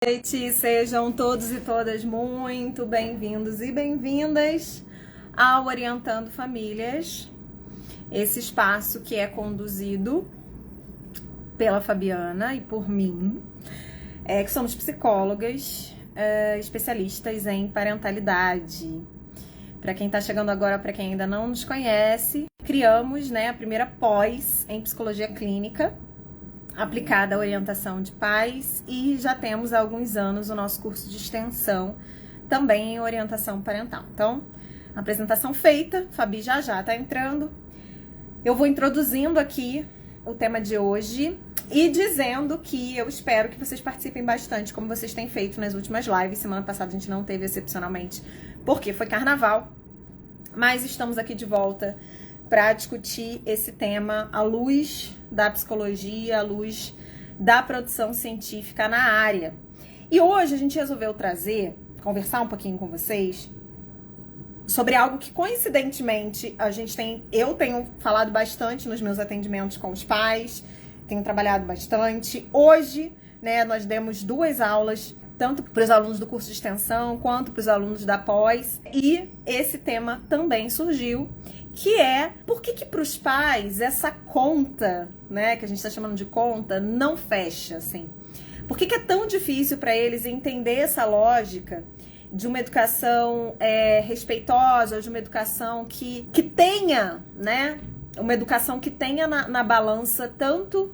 Noite, sejam todos e todas muito bem-vindos e bem-vindas ao Orientando Famílias, esse espaço que é conduzido pela Fabiana e por mim, que somos psicólogas, especialistas em parentalidade. Para quem está chegando agora, para quem ainda não nos conhece, criamos, a primeira pós em psicologia clínica, aplicada à orientação de pais, e já temos há alguns anos o nosso curso de extensão também em orientação parental. Então, apresentação feita, Fabi já está entrando. Eu vou introduzindo aqui o tema de hoje e dizendo que eu espero que vocês participem bastante, como vocês têm feito nas últimas lives. Semana passada a gente não teve excepcionalmente, porque foi carnaval, mas estamos aqui de volta para discutir esse tema à luz da psicologia, à luz da produção científica na área. E hoje a gente resolveu conversar um pouquinho com vocês sobre algo que, coincidentemente, eu tenho falado bastante nos meus atendimentos com os pais, tenho trabalhado bastante. Hoje, nós demos 2 aulas, tanto para os alunos do curso de extensão quanto para os alunos da pós, e esse tema também surgiu, que é por que para os pais essa conta, que a gente está chamando de conta, não fecha, assim. Por que é tão difícil para eles entender essa lógica de uma educação respeitosa, de uma educação que tenha, uma educação que tenha na balança tanto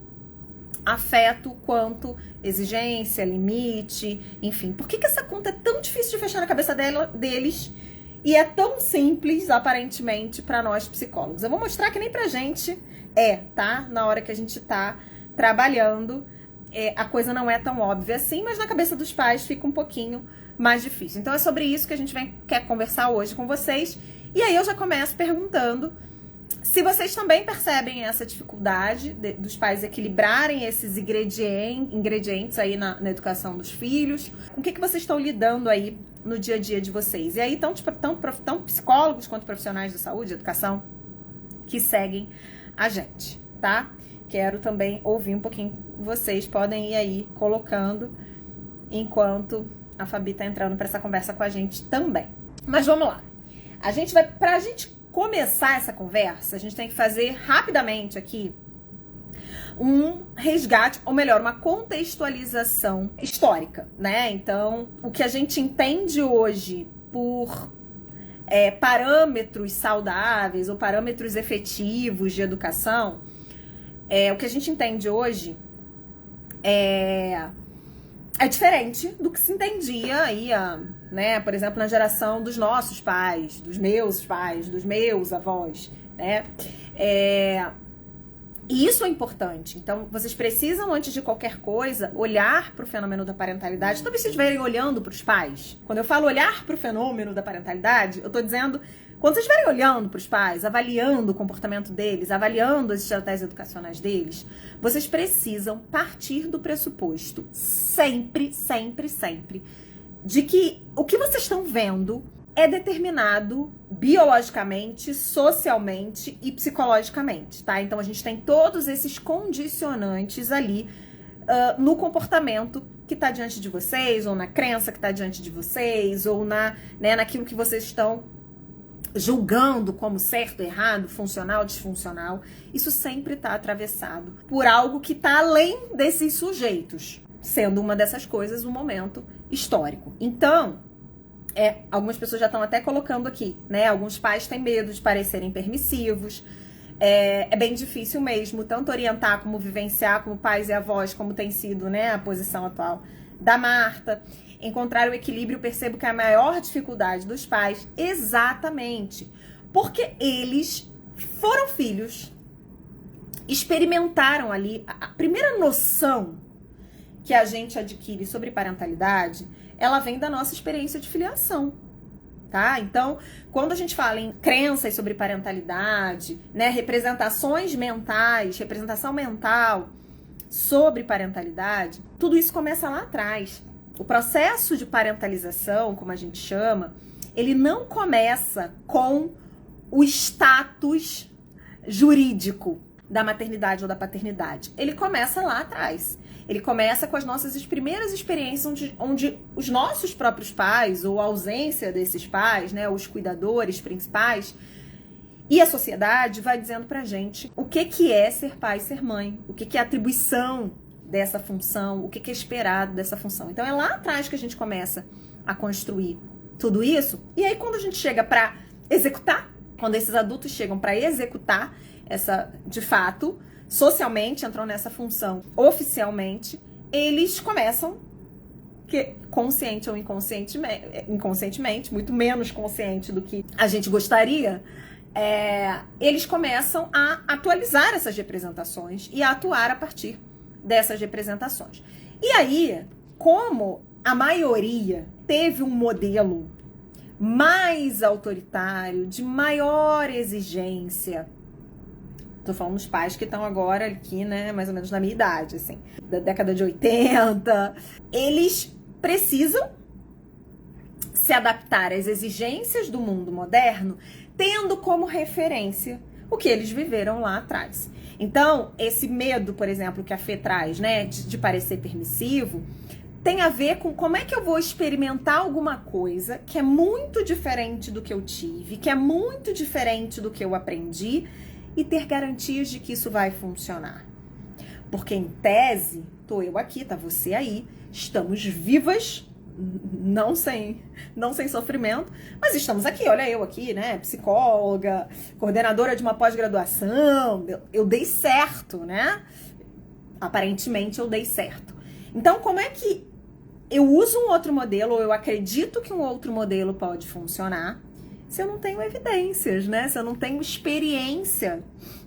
afeto quanto exigência, limite, enfim. Por que essa conta é tão difícil de fechar na cabeça deles e é tão simples, aparentemente, para nós psicólogos? Eu vou mostrar que nem pra gente tá? Na hora que a gente tá trabalhando, a coisa não é tão óbvia assim, mas na cabeça dos pais fica um pouquinho mais difícil. Então é sobre isso que a gente quer conversar hoje com vocês. E aí eu já começo perguntando se vocês também percebem essa dificuldade dos pais equilibrarem esses ingredientes aí na educação dos filhos. Com o que vocês estão lidando aí no dia a dia de vocês? E aí, tanto psicólogos quanto profissionais da saúde, educação, que seguem a gente, tá? Quero também ouvir um pouquinho vocês, podem ir aí colocando enquanto a Fabi tá entrando para essa conversa com a gente também. Mas vamos lá. Pra gente começar essa conversa, a gente tem que fazer rapidamente aqui um resgate, ou melhor, uma contextualização histórica, Então, o que a gente entende hoje por parâmetros saudáveis ou parâmetros efetivos de educação, o que a gente entende hoje é diferente do que se entendia aí, por exemplo, na geração dos nossos pais, dos meus avós, E isso é importante. Então, vocês precisam, antes de qualquer coisa, olhar para o fenômeno da parentalidade. Talvez vocês estiverem olhando para os pais. Quando eu falo olhar para o fenômeno da parentalidade, eu estou dizendo, quando vocês estiverem olhando para os pais, avaliando o comportamento deles, avaliando as estratégias educacionais deles, vocês precisam partir do pressuposto, sempre, sempre, sempre, de que o que vocês estão vendo é determinado biologicamente, socialmente e psicologicamente, tá? Então, a gente tem todos esses condicionantes ali no comportamento que está diante de vocês, ou na crença que está diante de vocês, ou naquilo que vocês estão julgando como certo, errado, funcional, disfuncional. Isso sempre está atravessado por algo que está além desses sujeitos, sendo uma dessas coisas o momento histórico. Então, algumas pessoas já estão até colocando aqui, Alguns pais têm medo de parecerem permissivos. É bem difícil mesmo, tanto orientar como vivenciar como pais e avós, como tem sido, a posição atual da Marta. Encontrar o equilíbrio, percebo que é a maior dificuldade dos pais, exatamente porque eles foram filhos, experimentaram ali. A primeira noção que a gente adquire sobre parentalidade, ela vem da nossa experiência de filiação, tá? Então, quando a gente fala em crenças sobre parentalidade, representações mentais, representação mental sobre parentalidade, tudo isso começa lá atrás. O processo de parentalização, como a gente chama, ele não começa com o status jurídico da maternidade ou da paternidade. Ele começa lá atrás. Ele começa com as nossas primeiras experiências onde os nossos próprios pais, ou a ausência desses pais, né, os cuidadores principais, e a sociedade vai dizendo pra gente o que é ser pai e ser mãe, o que é a atribuição dessa função, o que é esperado dessa função. Então é lá atrás que a gente começa a construir tudo isso, e aí quando a gente chega pra executar, quando esses adultos chegam pra executar essa, de fato, socialmente, entram nessa função oficialmente, eles começam, que consciente ou inconscientemente, muito menos consciente do que a gente gostaria, eles começam a atualizar essas representações e a atuar a partir dessas representações. E aí, como a maioria teve um modelo mais autoritário, de maior exigência, tô falando dos pais que estão agora aqui, né, mais ou menos na minha idade, assim, da década de 80, eles precisam se adaptar às exigências do mundo moderno, tendo como referência o que eles viveram lá atrás. Então, esse medo, por exemplo, que a Fê traz, né, de parecer permissivo, tem a ver com como é que eu vou experimentar alguma coisa que é muito diferente do que eu tive, que é muito diferente do que eu aprendi, e ter garantias de que isso vai funcionar. Porque, em tese, tô eu aqui, tá você aí, estamos vivas, não sem sofrimento, mas estamos aqui, olha eu aqui, né, psicóloga, coordenadora de uma pós-graduação, eu dei certo, né? Aparentemente eu dei certo. Então, como é que eu uso um outro modelo, ou eu acredito que um outro modelo pode funcionar, se eu não tenho evidências, né? Se eu não tenho experiência,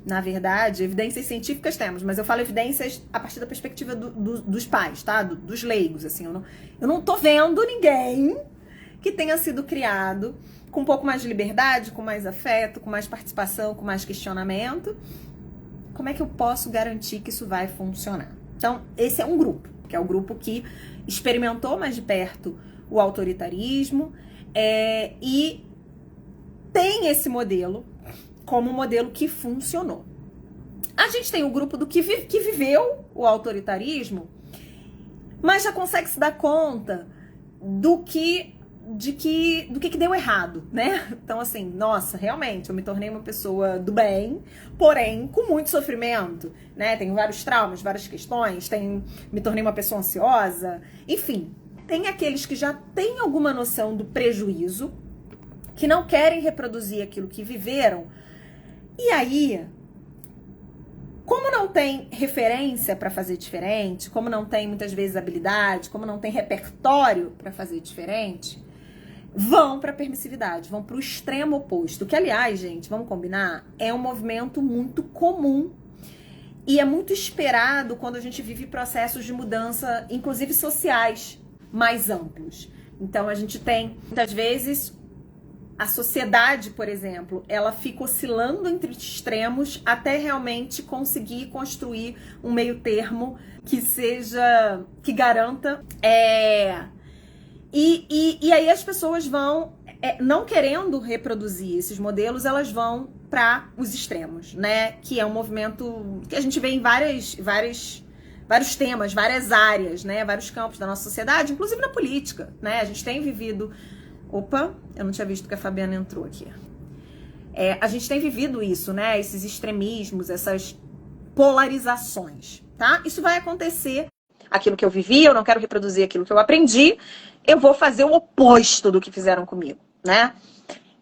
na verdade, evidências científicas temos, mas eu falo evidências a partir da perspectiva dos pais, tá? Dos leigos, assim. Eu não tô vendo ninguém que tenha sido criado com um pouco mais de liberdade, com mais afeto, com mais participação, com mais questionamento. Como é que eu posso garantir que isso vai funcionar? Então, esse é um grupo, que é o grupo que experimentou mais de perto o autoritarismo e tem esse modelo como um modelo que funcionou. A gente tem o grupo do que viveu o autoritarismo, mas já consegue se dar conta do que deu errado, né? Então, assim, nossa, realmente, eu me tornei uma pessoa do bem, porém, com muito sofrimento, né? Tenho vários traumas, várias questões, me tornei uma pessoa ansiosa, enfim. Tem aqueles que já têm alguma noção do prejuízo, que não querem reproduzir aquilo que viveram. E aí, como não tem referência para fazer diferente, como não tem muitas vezes habilidade, como não tem repertório para fazer diferente, vão para a permissividade, vão para o extremo oposto. Que, aliás, gente, vamos combinar, é um movimento muito comum e é muito esperado quando a gente vive processos de mudança, inclusive sociais, mais amplos. Então, a gente tem, muitas vezes, a sociedade, por exemplo, ela fica oscilando entre extremos até realmente conseguir construir um meio termo que garanta. E aí as pessoas vão, não querendo reproduzir esses modelos, elas vão para os extremos, né? Que é um movimento que a gente vê em vários temas, várias áreas, né? Vários campos da nossa sociedade, inclusive na política, né? A gente tem vivido... Opa, eu não tinha visto que a Fabiana entrou aqui. A gente tem vivido isso, né? Esses extremismos, essas polarizações, tá? Isso vai acontecer. Aquilo que eu vivi, eu não quero reproduzir aquilo que eu aprendi, eu vou fazer o oposto do que fizeram comigo, né?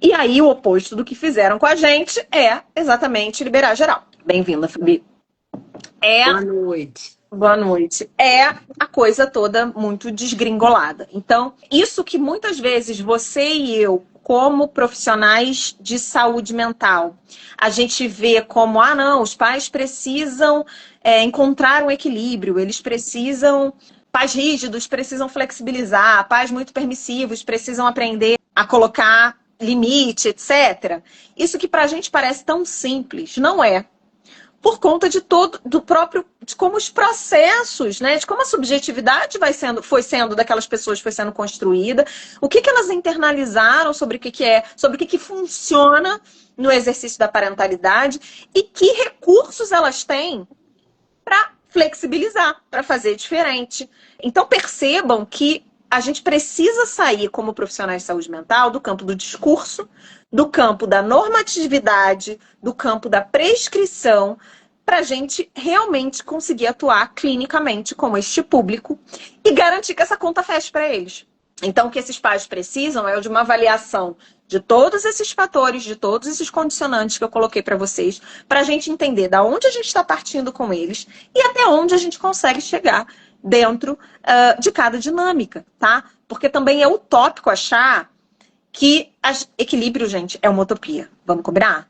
E aí, o oposto do que fizeram com a gente é exatamente liberar geral. Bem-vinda, Fabi. Boa noite. Boa noite. É a coisa toda muito desgringolada. Então, isso que muitas vezes você e eu, como profissionais de saúde mental, a gente vê como, não, os pais precisam encontrar um equilíbrio, eles precisam, pais rígidos precisam flexibilizar, pais muito permissivos precisam aprender a colocar limite, etc. Isso que pra gente parece tão simples, não é. Por conta de de como os processos, né, de como a subjetividade foi sendo daquelas pessoas, foi sendo construída, o que elas internalizaram sobre o que é, sobre o que funciona no exercício da parentalidade e que recursos elas têm para flexibilizar, para fazer diferente. Então percebam que a gente precisa sair como profissionais de saúde mental do campo do discurso, do campo da normatividade, do campo da prescrição, para a gente realmente conseguir atuar clinicamente com este público e garantir que essa conta feche para eles. Então, o que esses pais precisam é de uma avaliação de todos esses fatores, de todos esses condicionantes que eu coloquei para vocês, para a gente entender da onde a gente está partindo com eles e até onde a gente consegue chegar dentro de cada dinâmica, tá? Porque também é utópico achar que equilíbrio, gente, é uma utopia. Vamos combinar?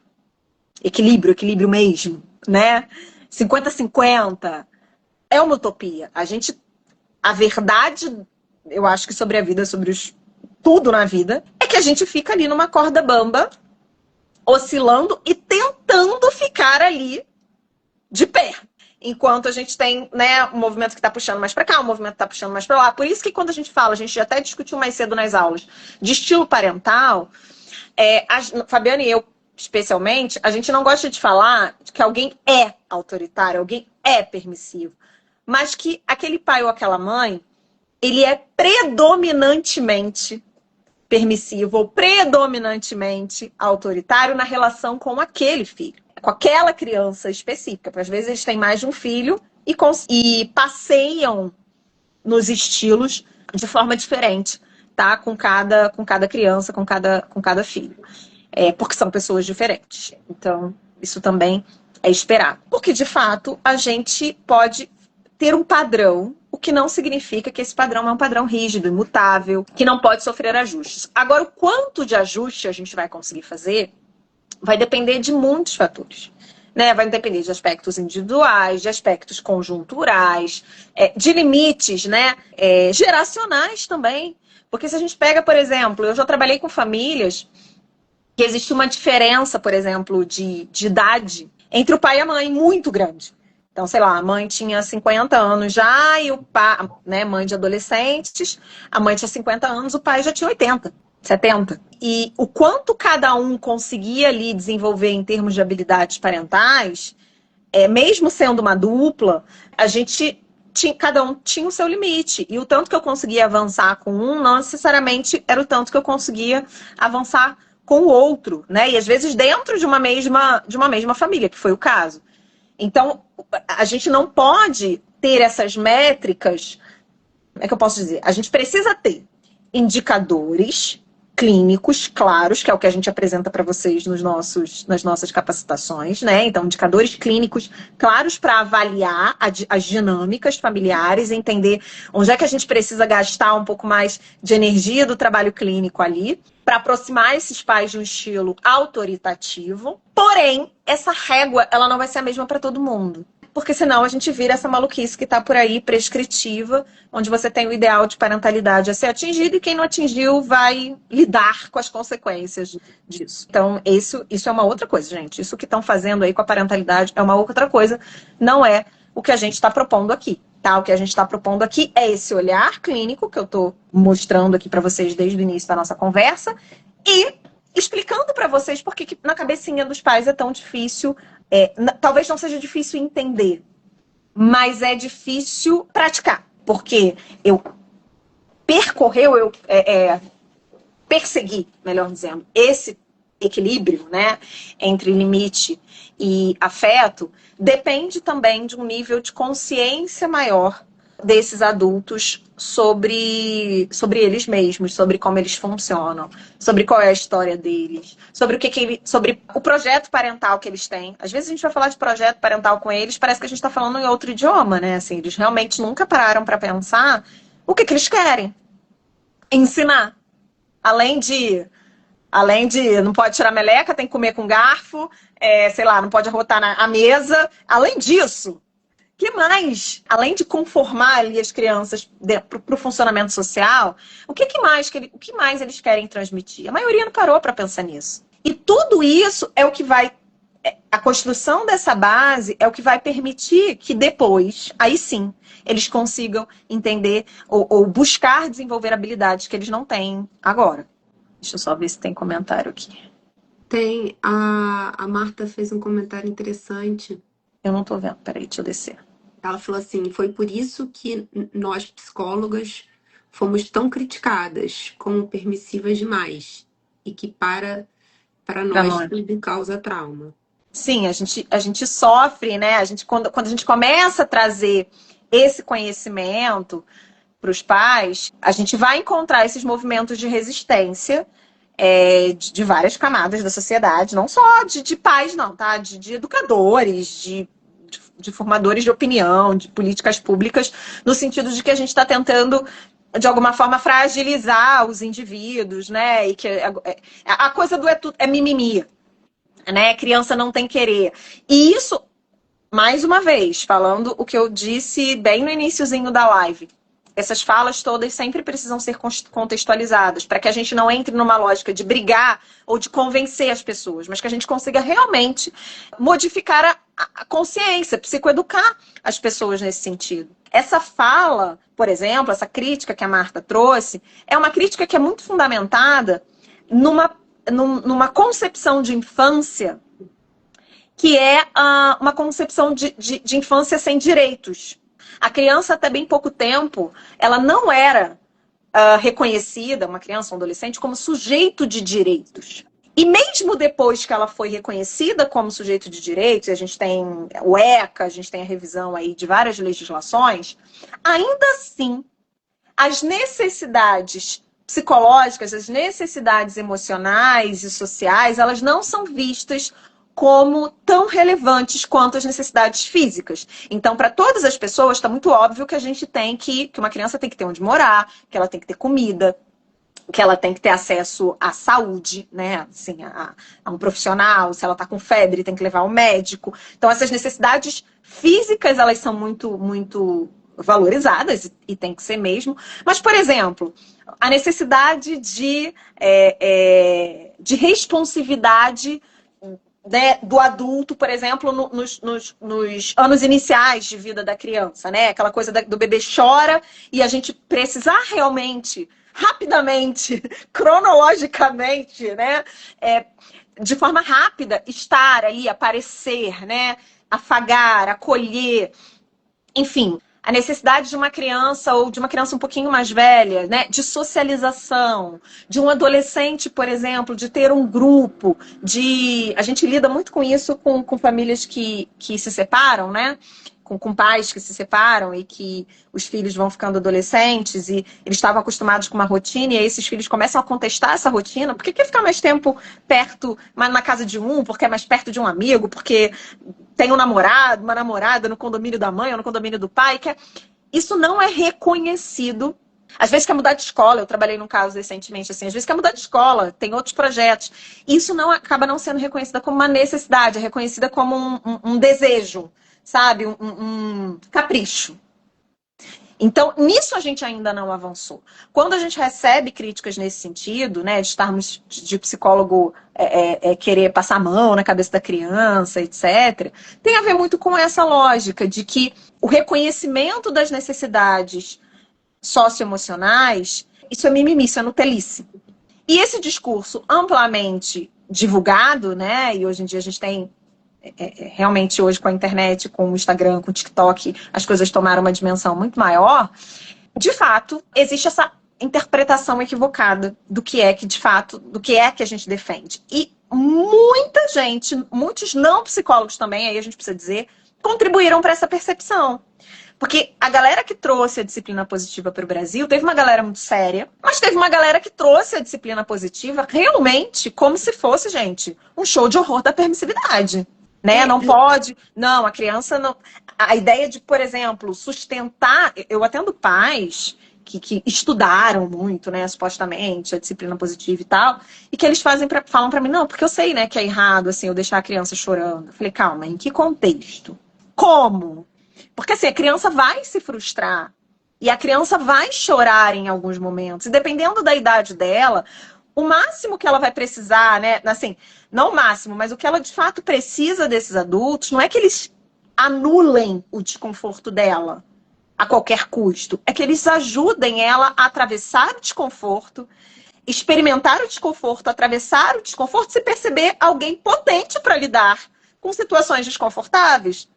Equilíbrio mesmo, né? 50-50 é uma utopia. A verdade, eu acho que sobre a vida, tudo na vida, é que a gente fica ali numa corda bamba, oscilando e tentando ficar ali de pé. Enquanto a gente tem, né, um movimento que está puxando mais para cá, um movimento que está puxando mais para lá. Por isso que quando a gente fala, a gente já até discutiu mais cedo nas aulas, de estilo parental, Fabiana e eu, especialmente, a gente não gosta de falar que alguém é autoritário, alguém é permissivo. Mas que aquele pai ou aquela mãe, ele é predominantemente permissivo ou predominantemente autoritário na relação com aquele filho, com aquela criança específica. Porque às vezes eles têm mais de um filho e passeiam nos estilos de forma diferente, tá? Com cada criança, com cada filho. Porque são pessoas diferentes. Então, isso também é esperado. Porque, de fato, a gente pode ter um padrão, o que não significa que esse padrão é um padrão rígido, imutável, que não pode sofrer ajustes. Agora, o quanto de ajuste a gente vai conseguir fazer vai depender de muitos fatores, né? Vai depender de aspectos individuais, de aspectos conjunturais, de limites, né? Geracionais também. Porque se a gente pega, por exemplo, eu já trabalhei com famílias que existe uma diferença, por exemplo, de idade entre o pai e a mãe muito grande. Então, sei lá, a mãe tinha 50 anos já e o pai, né, mãe de adolescentes, a mãe tinha 50 anos, o pai já tinha 80, 70. E o quanto cada um conseguia ali desenvolver em termos de habilidades parentais, mesmo sendo uma dupla, cada um tinha o seu limite. E o tanto que eu conseguia avançar com um, não necessariamente era o tanto que eu conseguia avançar com o outro, né? E às vezes dentro de uma mesma família, que foi o caso. Então, a gente não pode ter essas métricas, como é que eu posso dizer? A gente precisa ter indicadores clínicos claros, que é o que a gente apresenta para vocês nas nossas capacitações, né? Então, indicadores clínicos claros para avaliar as dinâmicas familiares, entender onde é que a gente precisa gastar um pouco mais de energia do trabalho clínico ali, para aproximar esses pais de um estilo autoritativo. Porém, essa régua, ela não vai ser a mesma para todo mundo. Porque senão a gente vira essa maluquice que está por aí, prescritiva, onde você tem o ideal de parentalidade a ser atingido e quem não atingiu vai lidar com as consequências disso. Então, isso é uma outra coisa, gente. Isso que estão fazendo aí com a parentalidade é uma outra coisa, não é o que a gente está propondo aqui. Tá? O que a gente está propondo aqui é esse olhar clínico que eu estou mostrando aqui para vocês desde o início da nossa conversa e explicando para vocês por que na cabecinha dos pais é tão difícil. Talvez não seja difícil entender, mas é difícil praticar, porque eu persegui, melhor dizendo, esse equilíbrio, né, entre limite e afeto, depende também de um nível de consciência maior desses adultos sobre eles mesmos, sobre como eles funcionam, sobre qual é a história deles, sobre sobre o projeto parental que eles têm. Às vezes a gente vai falar de projeto parental com eles, parece que a gente está falando em outro idioma, né? Assim, eles realmente nunca pararam para pensar o que eles querem ensinar. Além de não pode tirar meleca, tem que comer com garfo, sei lá, não pode arrotar a mesa. Além disso, que mais? Além de conformar ali as crianças para o funcionamento social, o que mais eles querem transmitir? A maioria não parou para pensar nisso. E tudo isso é o que vai... A construção dessa base é o que vai permitir que depois, aí sim, eles consigam entender ou buscar desenvolver habilidades que eles não têm agora. Deixa eu só ver se tem comentário aqui. Tem. A Marta fez um comentário interessante. Eu não tô vendo. Peraí, deixa eu descer. ela falou assim, foi por isso que nós, psicólogas, fomos tão criticadas como permissivas demais. E que para Pra nós nós. tudo causa trauma. Sim, a gente sofre, né? Quando a gente começa a trazer esse conhecimento para os pais, a gente vai encontrar esses movimentos de resistência de várias camadas da sociedade, não só de pais, não, tá? De educadores, de formadores de opinião, de políticas públicas, no sentido de que a gente está tentando, de alguma forma, fragilizar os indivíduos, né? E que a coisa do é mimimi, né? Criança não tem querer. E isso, mais uma vez, falando o que eu disse bem no iniciozinho da live, essas falas todas sempre precisam ser contextualizadas, para que a gente não entre numa lógica de brigar ou de convencer as pessoas, mas que a gente consiga realmente modificar a consciência, psicoeducar as pessoas nesse sentido. Essa fala, por exemplo, essa crítica que a Marta trouxe, é uma crítica que é muito fundamentada numa concepção de infância que é uma concepção de infância sem direitos. A criança, até bem pouco tempo, ela não era reconhecida, uma criança, um adolescente, como sujeito de direitos. E mesmo depois que ela foi reconhecida como sujeito de direitos, e a gente tem o ECA, a gente tem a revisão aí de várias legislações, ainda assim, as necessidades psicológicas, as necessidades emocionais e sociais, elas não são vistas como tão relevantes quanto as necessidades físicas. Então, para todas as pessoas, está muito óbvio que a gente tem que uma criança tem que ter onde morar, que ela tem que ter comida, que ela tem que ter acesso à saúde, né? Assim, a um profissional, se ela está com febre, tem que levar ao médico. Então, essas necessidades físicas, elas são muito, muito valorizadas, e tem que ser mesmo. Mas, por exemplo, a necessidade de responsividade, né, do adulto, por exemplo, nos anos iniciais de vida da criança, né? Aquela coisa do bebê chora e a gente precisar realmente, rapidamente, cronologicamente, né? De forma rápida, estar ali, aparecer, né? Afagar, acolher, enfim. A necessidade de uma criança ou de uma criança um pouquinho mais velha, né, de socialização, de um adolescente, por exemplo, de ter um grupo, a gente lida muito com isso com famílias que se separam, né? Com pais que se separam e que os filhos vão ficando adolescentes e eles estavam acostumados com uma rotina e aí esses filhos começam a contestar essa rotina. Por que quer ficar mais tempo perto, na casa de um? Porque é mais perto de um amigo? Porque tem um namorado, uma namorada no condomínio da mãe ou no condomínio do pai? Isso não é reconhecido. Às vezes quer mudar de escola, eu trabalhei num caso recentemente assim, às vezes quer mudar de escola, tem outros projetos. Isso não acaba não sendo reconhecida como uma necessidade, é reconhecida como um desejo, sabe? Um capricho. Então, nisso a gente ainda não avançou. Quando a gente recebe críticas nesse sentido, né, de estarmos de psicólogo querer passar a mão na cabeça da criança, etc., tem a ver muito com essa lógica de que o reconhecimento das necessidades socioemocionais, isso é mimimi, isso é nutelice. E esse discurso amplamente divulgado, né, e hoje em dia a gente tem realmente hoje com a internet, com o Instagram, com o TikTok, as coisas tomaram uma dimensão muito maior. De fato, existe essa interpretação equivocada do que é que, de fato, do que é que a gente defende. E muita gente, muitos não psicólogos também, aí a gente precisa dizer, contribuíram para essa percepção. Porque a galera que trouxe a disciplina positiva para o Brasil, teve uma galera muito séria, mas teve uma galera que trouxe a disciplina positiva realmente como se fosse, gente, um show de horror da permissividade. Né? Não pode, não, a criança não. A ideia de, por exemplo, sustentar. Eu atendo pais que estudaram muito, né, supostamente, a disciplina positiva e tal, e que eles falam pra mim, não, porque eu sei, né, que é errado, assim, eu deixar a criança chorando. Eu falei, calma, em que contexto? Como? Porque, assim, a criança vai se frustrar e a criança vai chorar em alguns momentos, e dependendo da idade dela, o máximo que ela vai precisar, né, assim, não o máximo, mas o que ela de fato precisa desses adultos, não é que eles anulem o desconforto dela a qualquer custo, é que eles ajudem ela a atravessar o desconforto, experimentar o desconforto, atravessar o desconforto, se perceber alguém potente para lidar com situações desconfortáveis.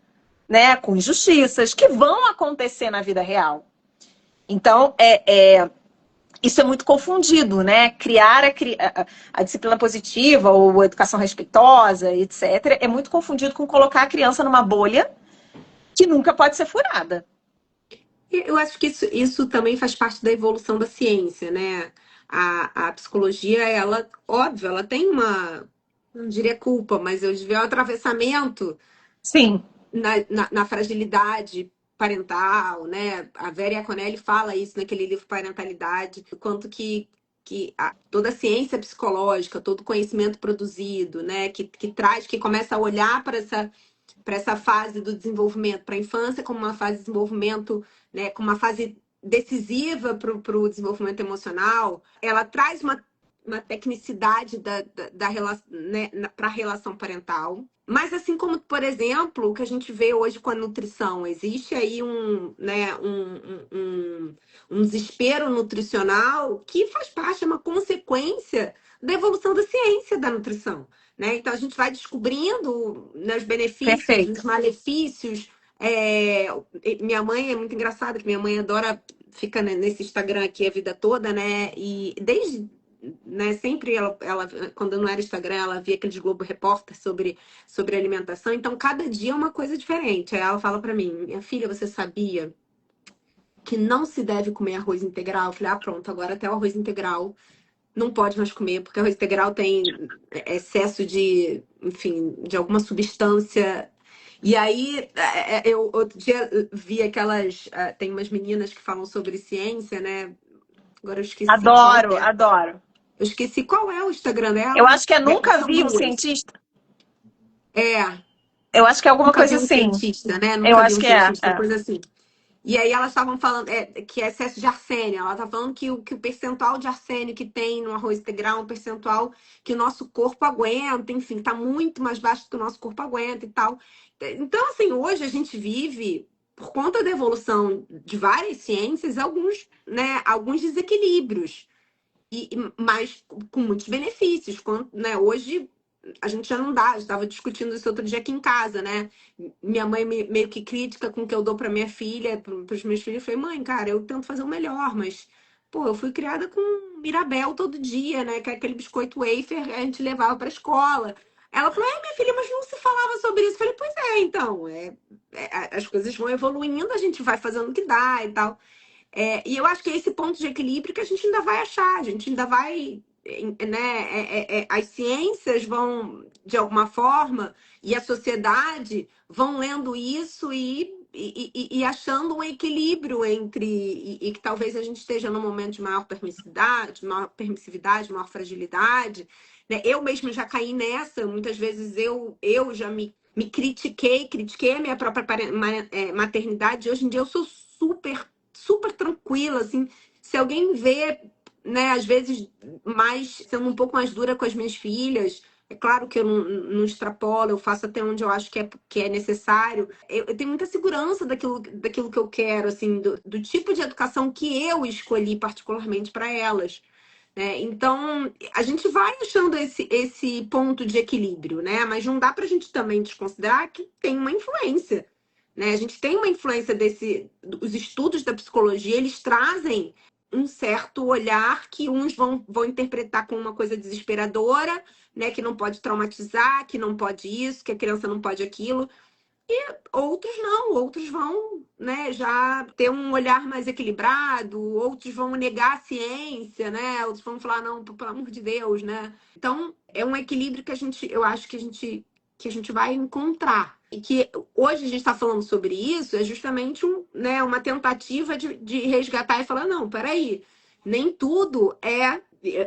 né, com injustiças que vão acontecer na vida real. Então, isso é muito confundido, né? Criar a disciplina positiva ou a educação respeitosa, etc., é muito confundido com colocar a criança numa bolha que nunca pode ser furada. Eu acho que isso também faz parte da evolução da ciência, né? A psicologia, ela, óbvio, ela tem uma, não diria culpa, mas eu diria um atravessamento Sim, na fragilidade parental, né? A Vera Iaconelli fala isso naquele livro Parentalidade, o quanto que toda a ciência psicológica, todo o conhecimento produzido, né? Que traz, que começa a olhar para essa fase do desenvolvimento, para a infância como uma fase de desenvolvimento, né, como uma fase decisiva para o desenvolvimento emocional, ela traz uma tecnicidade né, para a relação parental. Mas assim como, por exemplo, o que a gente vê hoje com a nutrição, existe aí né, um desespero nutricional que faz parte, é uma consequência da evolução da ciência da nutrição. Né? Então a gente vai descobrindo, né, os benefícios, perfeito. os malefícios. Minha mãe é muito engraçada, que minha mãe adora, fica nesse Instagram aqui a vida toda, né? E desde, né, sempre ela, quando não era Instagram, ela via aqueles Globo Repórter sobre alimentação. Então cada dia é uma coisa diferente. Aí ela fala para mim: minha filha, você sabia que não se deve comer arroz integral? Eu falei: ah, pronto, agora até o arroz integral não pode mais comer, porque arroz integral tem excesso de, enfim, de alguma substância. E aí, eu outro dia vi aquelas. Tem umas meninas que falam sobre ciência, né? Agora eu esqueci qual Adoro, é. adoro. Eu esqueci qual é o Instagram Eu dela. acho que é Nunca São Vi um duas. Cientista. É, Eu acho que é alguma nunca coisa vi um assim. cientista, né? Eu Nunca vi acho um que é. cientista, coisa assim. E aí elas estavam falando que é excesso de arsênio. Ela tá falando que o percentual de arsênio que tem no arroz integral é um percentual que o nosso corpo aguenta, enfim, tá muito mais baixo do que o nosso corpo aguenta e tal. Então, assim, hoje a gente vive, por conta da evolução de várias ciências, alguns desequilíbrios. Mas com muitos benefícios. Né, hoje a gente já não dá, estava discutindo isso outro dia aqui em casa, né? Minha mãe meio que crítica com o que eu dou para minha filha, para os meus filhos. Eu falei: mãe, cara, eu tento fazer o melhor, mas, pô, eu fui criada com Mirabel todo dia, né? Que é aquele biscoito wafer que a gente levava para escola. Ela falou: minha filha, mas não se falava sobre isso. Eu falei: pois é, então, as coisas vão evoluindo, a gente vai fazendo o que dá e tal. E eu acho que é esse ponto de equilíbrio que a gente ainda vai achar, a gente ainda vai, né? As ciências vão, de alguma forma, e a sociedade vão lendo isso e achando um equilíbrio entre, e que talvez a gente esteja num momento de maior permissividade, maior fragilidade. Né? Eu mesma já caí nessa, muitas vezes eu já me critiquei a minha própria maternidade. Hoje em dia eu sou super tranquila, assim. Se alguém vê, né, às vezes sendo um pouco mais dura com as minhas filhas, é claro que eu não extrapolo, eu faço até onde eu acho que é necessário. Eu tenho muita segurança daquilo que eu quero, assim, do tipo de educação que eu escolhi particularmente para elas. Né? Então, a gente vai achando esse ponto de equilíbrio, né? Mas não dá para a gente também desconsiderar que tem uma influência. Né? A gente tem uma influência os estudos da psicologia, eles trazem um certo olhar que uns vão interpretar como uma coisa desesperadora, né? Que não pode traumatizar, que não pode isso, que a criança não pode aquilo. Outros não, outros vão, né, já ter um olhar mais equilibrado, outros vão negar a ciência, né? Outros vão falar: não, pelo amor de Deus, né? Então, é um equilíbrio que eu acho que a gente vai encontrar. E que hoje a gente está falando sobre isso, é justamente né, uma tentativa de resgatar e falar: não, peraí, nem tudo é.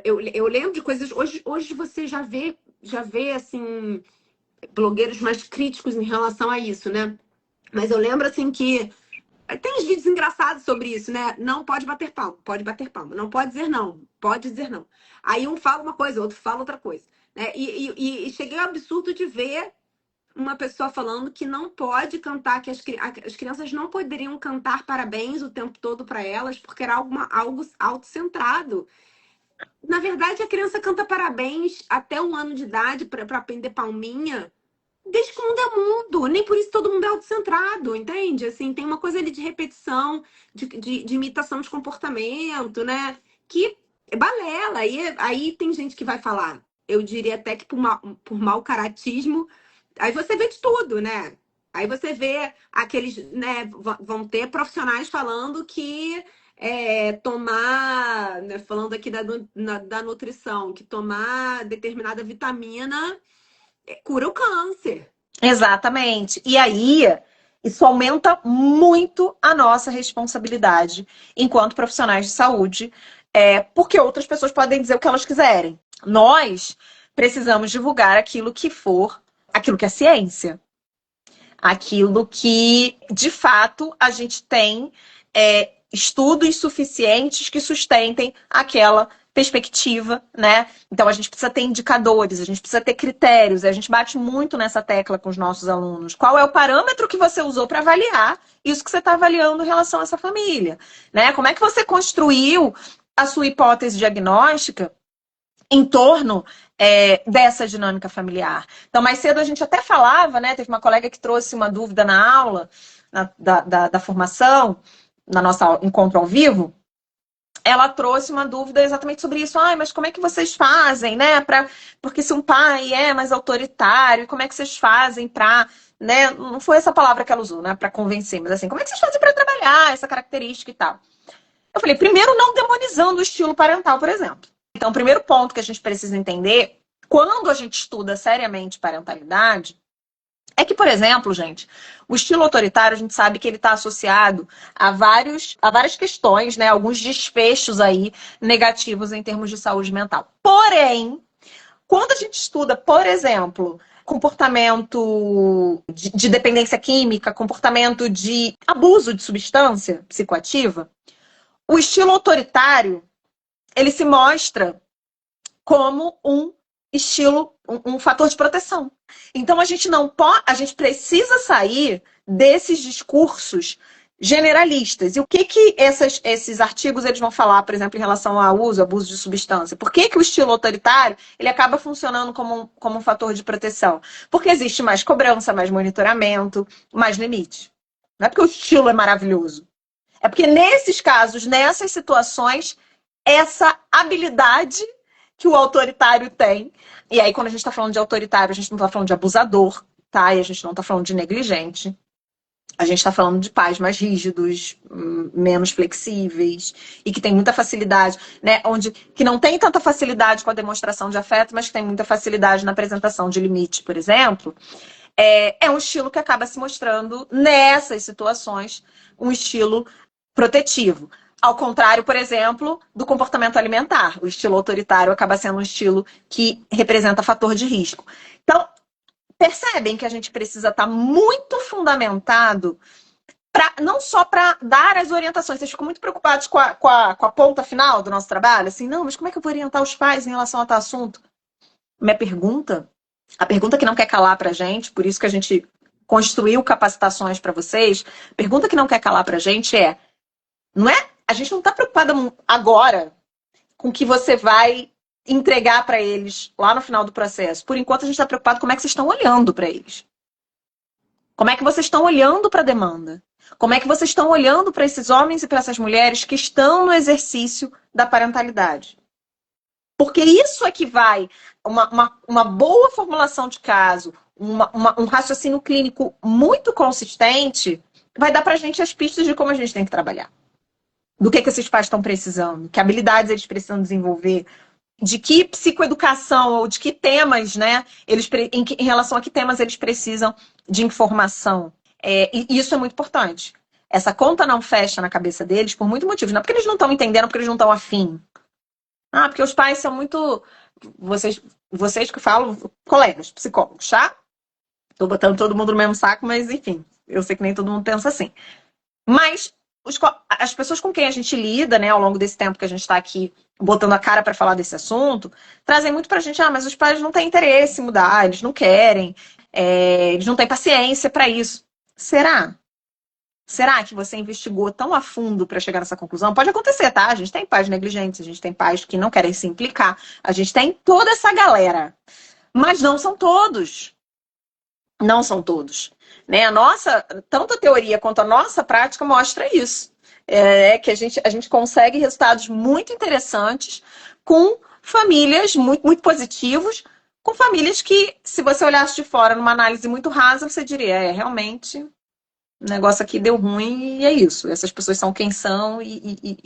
Eu lembro de coisas. Hoje você já vê assim, blogueiros mais críticos em relação a isso, né? Mas eu lembro assim que tem uns vídeos engraçados sobre isso, né? Não pode bater palma, pode bater palma. Não pode dizer não, pode dizer não. Aí um fala uma coisa, outro fala outra coisa. Né? E cheguei ao absurdo de ver uma pessoa falando que não pode cantar, que as crianças não poderiam cantar parabéns o tempo todo para elas, porque era algo autocentrado. Na verdade, a criança canta parabéns até 1 ano de idade para aprender palminha, desde que o mundo é mundo, nem por isso todo mundo é autocentrado, entende? Assim, tem uma coisa ali de repetição, de imitação de comportamento, né? Que é balela. Aí tem gente que vai falar, eu diria até que por mau caratismo, aí você vê de tudo, né? Aí você vê aqueles, né? Vão ter profissionais falando que tomar, né, falando aqui da nutrição, que tomar determinada vitamina cura o câncer. Exatamente. E aí, isso aumenta muito a nossa responsabilidade enquanto profissionais de saúde, porque outras pessoas podem dizer o que elas quiserem. Nós precisamos divulgar aquilo que é ciência, aquilo que, de fato, a gente tem estudos suficientes que sustentem aquela perspectiva, né? Então a gente precisa ter indicadores, a gente precisa ter critérios, a gente bate muito nessa tecla com os nossos alunos. Qual é o parâmetro que você usou para avaliar isso que você está avaliando em relação a essa família, né? Como é que você construiu a sua hipótese diagnóstica em torno dessa dinâmica familiar? Então, mais cedo a gente até falava, né? Teve uma colega que trouxe uma dúvida na aula da formação, na nossa encontro ao vivo. Ela trouxe uma dúvida exatamente sobre isso. Mas como é que vocês fazem, né? Porque se um pai é mais autoritário, como é que vocês fazem para, né? Não foi essa palavra que ela usou, né? Para convencer, mas assim, como é que vocês fazem para trabalhar essa característica e tal? Eu falei, primeiro, não demonizando o estilo parental, por exemplo. Então, o primeiro ponto que a gente precisa entender, quando a gente estuda seriamente parentalidade, é que, por exemplo, gente, o estilo autoritário, a gente sabe que ele está associado a várias questões, né? Alguns desfechos aí negativos em termos de saúde mental. Porém, quando a gente estuda, por exemplo, comportamento de dependência química, comportamento de abuso de substância psicoativa, o estilo autoritário, ele se mostra como um estilo, um fator de proteção. Então a gente não pode, a gente precisa sair desses discursos generalistas. E o que esses artigos eles vão falar, por exemplo, em relação ao abuso de substância? Por que o estilo autoritário ele acaba funcionando como um fator de proteção? Porque existe mais cobrança, mais monitoramento, mais limite. Não é porque o estilo é maravilhoso. É porque nesses casos, nessas situações, essa habilidade que o autoritário tem. E aí, quando a gente está falando de autoritário, a gente não está falando de abusador, tá? E a gente não está falando de negligente. A gente está falando de pais mais rígidos, menos flexíveis, e que tem muita facilidade, né? Que não tem tanta facilidade com a demonstração de afeto, mas que tem muita facilidade na apresentação de limite, por exemplo. É um estilo que acaba se mostrando, nessas situações, um estilo protetivo. Ao contrário, por exemplo, do comportamento alimentar. O estilo autoritário acaba sendo um estilo que representa fator de risco. Então, percebem que a gente precisa estar muito fundamentado, não só para dar as orientações. Vocês ficam muito preocupados com a ponta final do nosso trabalho? Assim, não, mas como é que eu vou orientar os pais em relação a tal assunto? A pergunta que não quer calar para a gente, por isso que a gente construiu capacitações para vocês, a pergunta que não quer calar para a gente não é? A gente não está preocupada agora com o que você vai entregar para eles lá no final do processo. Por enquanto, a gente está preocupado com como é que vocês estão olhando para eles. Como é que vocês estão olhando para a demanda? Como é que vocês estão olhando para esses homens e para essas mulheres que estão no exercício da parentalidade? Porque isso é que vai, uma boa formulação de caso, um raciocínio clínico muito consistente, vai dar para a gente as pistas de como a gente tem que trabalhar. Do que esses pais estão precisando, que habilidades eles precisam desenvolver, de que psicoeducação ou de que temas, né, em relação a que temas eles precisam de informação. E isso é muito importante. Essa conta não fecha na cabeça deles por muitos motivos. Não é porque eles não estão entendendo, porque eles não estão afim. Porque os pais são muito... Vocês que falam, colegas, psicólogos, tá? Tô botando todo mundo no mesmo saco, mas enfim, eu sei que nem todo mundo pensa assim. Mas as pessoas com quem a gente lida, né, ao longo desse tempo que a gente está aqui botando a cara para falar desse assunto, trazem muito pra gente, mas os pais não têm interesse em mudar, eles não querem, eles não têm paciência para isso. Será? Será que você investigou tão a fundo para chegar nessa conclusão? Pode acontecer, tá? A gente tem pais negligentes, a gente tem pais que não querem se implicar, a gente tem toda essa galera. Mas não são todos. Não são todos. Né? Tanto a teoria quanto a nossa prática mostra isso. Que a gente consegue resultados muito interessantes com famílias muito positivos, com famílias que, se você olhasse de fora numa análise muito rasa, você diria, realmente, o negócio aqui deu ruim e é isso. Essas pessoas são quem são e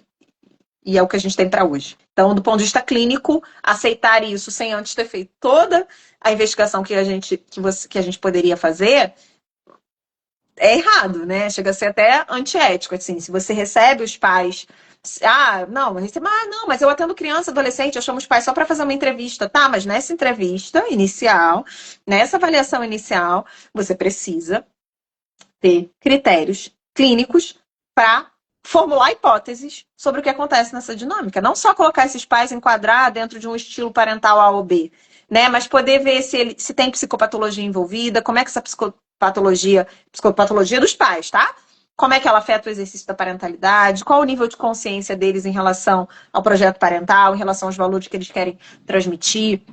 é o que a gente tem para hoje. Então, do ponto de vista clínico, aceitar isso sem antes ter feito toda a investigação que a gente poderia fazer é errado, né? Chega a ser até antiético, assim. Se você recebe os pais... não, mas eu atendo criança, adolescente, eu chamo os pais só para fazer uma entrevista. Tá, mas nessa entrevista inicial, nessa avaliação inicial, você precisa ter critérios clínicos para formular hipóteses sobre o que acontece nessa dinâmica. Não só colocar esses pais enquadrar dentro de um estilo parental A ou B, né? Mas poder ver se tem psicopatologia envolvida, como é que essa psicopatologia dos pais, tá? Como é que ela afeta o exercício da parentalidade, qual o nível de consciência deles em relação ao projeto parental, em relação aos valores que eles querem transmitir,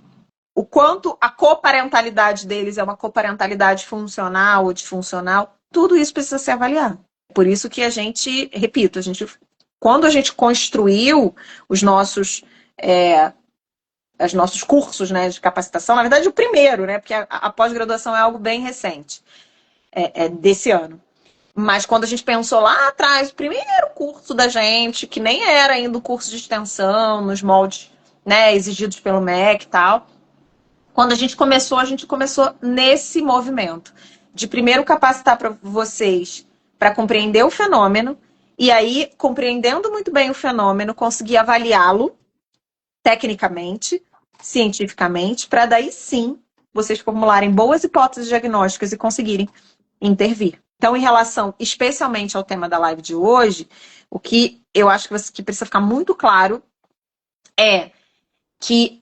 o quanto a coparentalidade deles é uma coparentalidade funcional ou disfuncional, tudo isso precisa ser avaliado. Por isso que repito, quando a gente construiu os nossos cursos, né, de capacitação, na verdade o primeiro, né, porque a pós-graduação é algo bem recente, desse ano. Mas quando a gente pensou lá atrás, o primeiro curso da gente, que nem era ainda um curso de extensão, nos moldes, né, exigidos pelo MEC e tal, quando a gente começou nesse movimento de primeiro capacitar para vocês para compreender o fenômeno e aí, compreendendo muito bem o fenômeno, conseguir avaliá-lo tecnicamente, cientificamente, para daí sim vocês formularem boas hipóteses diagnósticas e conseguirem intervir. Então, em relação especialmente ao tema da live de hoje, o que eu acho que precisa ficar muito claro é que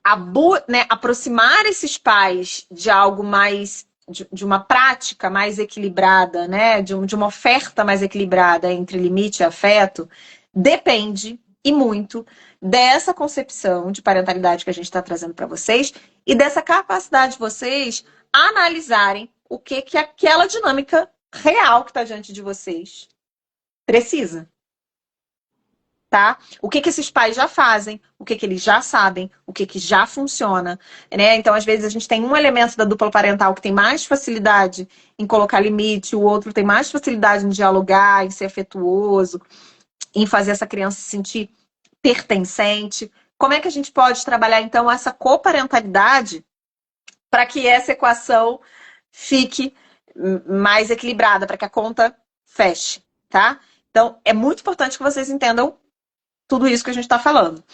aproximar esses pais de algo mais, de uma prática mais equilibrada, né, de uma oferta mais equilibrada entre limite e afeto, depende e muito dessa concepção de parentalidade que a gente está trazendo para vocês e dessa capacidade de vocês analisarem o que aquela dinâmica real que está diante de vocês precisa. Tá? O que esses pais já fazem, o que eles já sabem, o que já funciona, né? Então, às vezes, a gente tem um elemento da dupla parental que tem mais facilidade em colocar limite, o outro tem mais facilidade em dialogar, em ser afetuoso, em fazer essa criança se sentir pertencente. Como é que a gente pode trabalhar, então, essa coparentalidade para que essa equação fique mais equilibrada, para que a conta feche, tá? Então, é muito importante que vocês entendam tudo isso que a gente está falando.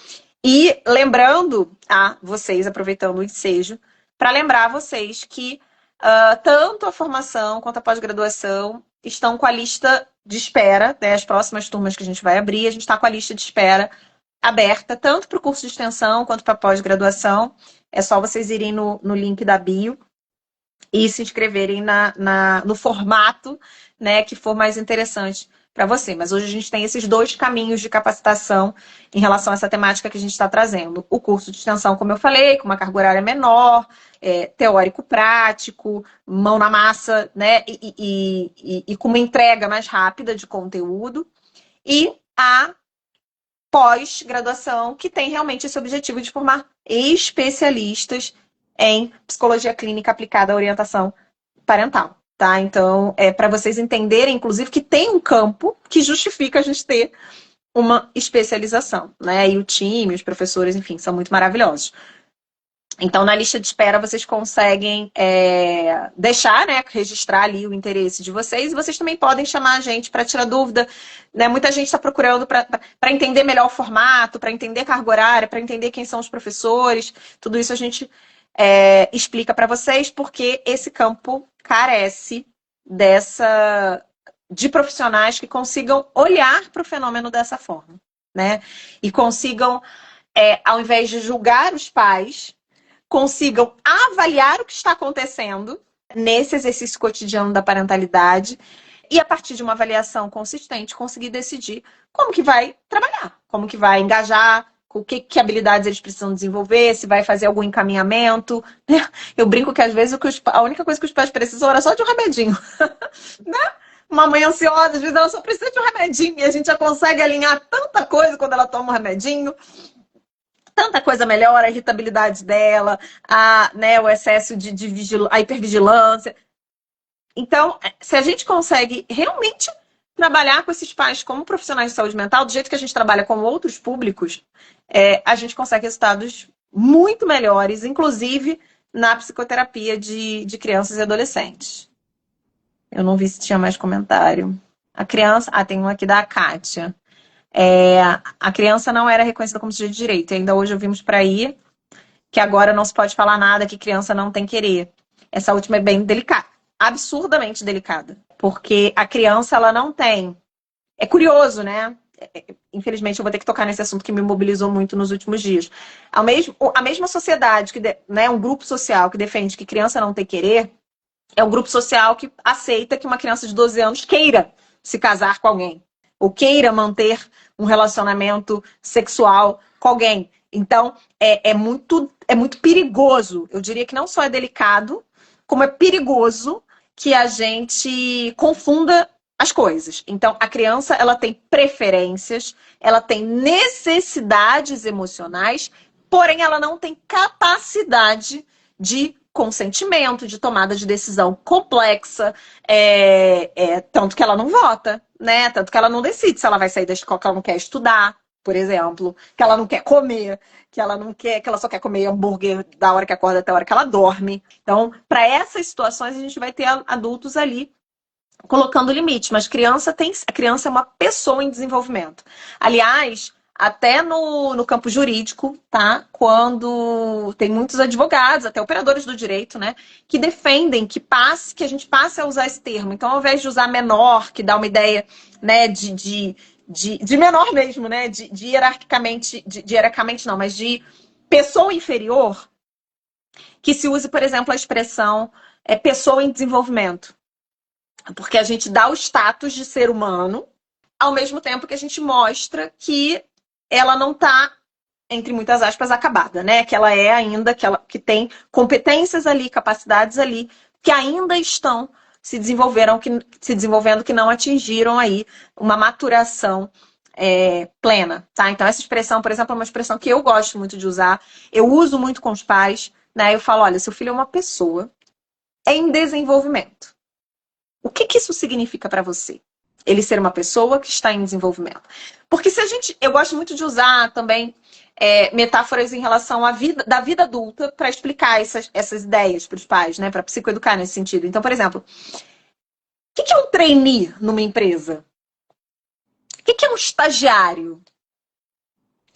E lembrando a vocês, aproveitando o ensejo, para lembrar vocês que tanto a formação quanto a pós-graduação estão com a lista de espera, né, as próximas turmas que a gente vai abrir, a gente está com a lista de espera aberta, tanto para o curso de extensão quanto para a pós-graduação. É só vocês irem no link da bio e se inscreverem no formato, né, que for mais interessante para você. Mas hoje a gente tem esses dois caminhos de capacitação em relação a essa temática que a gente está trazendo. O curso de extensão, como eu falei, com uma carga horária menor, teórico-prático, mão na massa, né? E com uma entrega mais rápida de conteúdo. E a pós-graduação, que tem realmente esse objetivo de formar especialistas em psicologia clínica aplicada à orientação parental. Tá? Então, para vocês entenderem, inclusive, que tem um campo que justifica a gente ter uma especialização, né? E o time, os professores, enfim, são muito maravilhosos. Então, na lista de espera, vocês conseguem deixar, né, registrar ali o interesse de vocês. E vocês também podem chamar a gente para tirar dúvida. Né? Muita gente está procurando para entender melhor o formato, para entender carga horária, para entender quem são os professores. Tudo isso a gente explica para vocês, porque esse campo carece de profissionais que consigam olhar para o fenômeno dessa forma, né? E consigam, ao invés de julgar os pais, consigam avaliar o que está acontecendo nesse exercício cotidiano da parentalidade e, a partir de uma avaliação consistente, conseguir decidir como que vai trabalhar, como que vai engajar, com que habilidades eles precisam desenvolver, se vai fazer algum encaminhamento. Eu brinco que às vezes a única coisa que os pais precisam era só de um remedinho. Uma mãe ansiosa, às vezes ela só precisa de um remedinho e a gente já consegue alinhar tanta coisa quando ela toma um remedinho. Tanta coisa melhora, a irritabilidade dela, né, o excesso a hipervigilância. Então, se a gente consegue realmente trabalhar com esses pais como profissionais de saúde mental, do jeito que a gente trabalha com outros públicos, a gente consegue resultados muito melhores, inclusive na psicoterapia de crianças e adolescentes. Eu não vi se tinha mais comentário. A criança... tem um aqui da Kátia. A criança não era reconhecida como sujeito de direito. Ainda hoje ouvimos por aí que agora não se pode falar nada, que criança não tem querer. Essa última é bem delicada. Absurdamente delicada. Porque a criança, ela não tem... É curioso, né? Infelizmente, eu vou ter que tocar nesse assunto que me mobilizou muito nos últimos dias. A mesma sociedade, né, um grupo social que defende que criança não tem querer, é um grupo social que aceita que uma criança de 12 anos queira se casar com alguém. Ou queira manter um relacionamento sexual com alguém. Então, é muito perigoso. Eu diria que não só é delicado, como é perigoso que a gente confunda as coisas. Então, a criança, ela tem preferências, ela tem necessidades emocionais, porém ela não tem capacidade de consentimento, de tomada de decisão complexa, tanto que ela não vota, né? Tanto que ela não decide se ela vai sair da escola, que ela não quer estudar, por exemplo, que ela não quer comer, que ela só quer comer hambúrguer da hora que acorda até a hora que ela dorme. Então, para essas situações, a gente vai ter adultos ali colocando limite, mas a criança é uma pessoa em desenvolvimento. Aliás, até no campo jurídico, tá? Quando tem muitos advogados, até operadores do direito, né? Que defendem que a gente passe a usar esse termo. Então, ao invés de usar menor, que dá uma ideia, né, de menor mesmo, né? De hierarquicamente não, mas de pessoa inferior, que se use, por exemplo, a expressão pessoa em desenvolvimento. Porque a gente dá o status de ser humano, ao mesmo tempo que a gente mostra que ela não está, entre muitas aspas, acabada, né? Que ela é ainda, que tem competências ali, capacidades ali, que ainda estão se desenvolvendo, que não atingiram aí uma maturação plena, tá? Então, essa expressão, por exemplo, é uma expressão que eu gosto muito de usar, eu uso muito com os pais, né? Eu falo, olha, seu filho é uma pessoa em desenvolvimento. O que isso significa para você? Ele ser uma pessoa que está em desenvolvimento. Porque eu gosto muito de usar também metáforas em relação da vida adulta para explicar essas ideias para os pais, né? Para psicoeducar nesse sentido. Então, por exemplo, o que é um trainee numa empresa? O que é um estagiário?